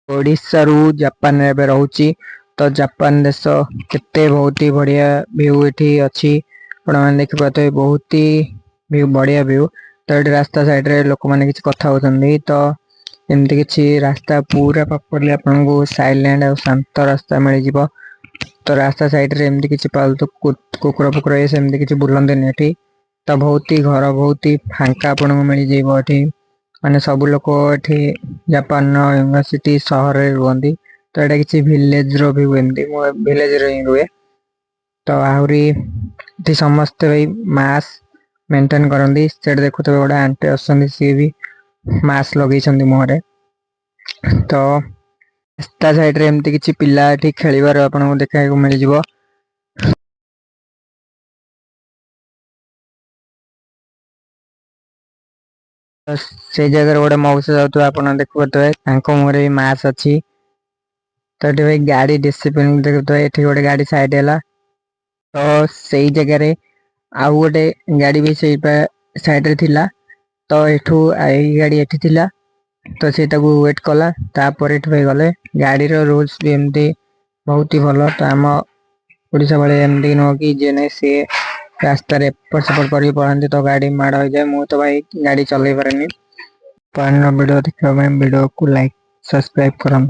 ओडिशा रु जापान रे रहूची। तो जापान देश केते बहुत ही बढ़िया व्यू एठी अछि। आपण माने देखि पाते बहुत ही व्यू बढ़िया व्यू। तो एठी रास्ता साइड रे लोक माने किछ कथा होतंदी। तो एमती किछि रास्ता पूरा प्रॉपर्ली आपन को साइलेंट और शांत रास्ता मिल जिवो। तो रास्ता साइड रे एमती किछि पालतू कुकुर पुकुर ए सेमती किछि बुलंदे ने एठी। तो बहुत ही घर बहुत ही फांका आपन को मिल जिवो एठी। माने सब लोक एठी जापान यूनिवर्सिटी शहर रे रुहंदी। तो एटा किछि विलेज रो भी एमती मो विलेज रे ही रुए। तो आहुरी एठी समस्त भाई मास मेंटेन करंदी। सेट देखु तो गोडा आंटी असंदी सी भी मास लगै छंदी मोहरे। तो रास्ता साइड रे एमती किछि पिल्ला एठी खेलिबार आपन को देखै को मिल जिवो। से जगह गोटे मौसा जाउतो आपन देखु पतवे तांको मोरे भी मास अछि। तो एठी भाई गाड़ी डिसिप्लिन देखु तो एठी गोटे गाड़ी साइड हैला। तो सेही जगह रे आउ गोटे गाड़ी भी सेही पे साइड रे थिला। तो एठू आई गाड़ी एठी थिला। तो से ताकू वेट कला तापर एठू भाई गले गाड़ी रो रूल्स भी एमती बहुत ही भलो। तो हम ओडिसा वाले एमती नो कि जेने से रास्ता रे एपट सेपट करी पड़ांती तो गाड़ी माड़ हो जाए। मु तो भाई गाड़ी चलाई पारेनी। पान वीडियो देखिबा वीडियो को लाइक सब्सक्राइब करम।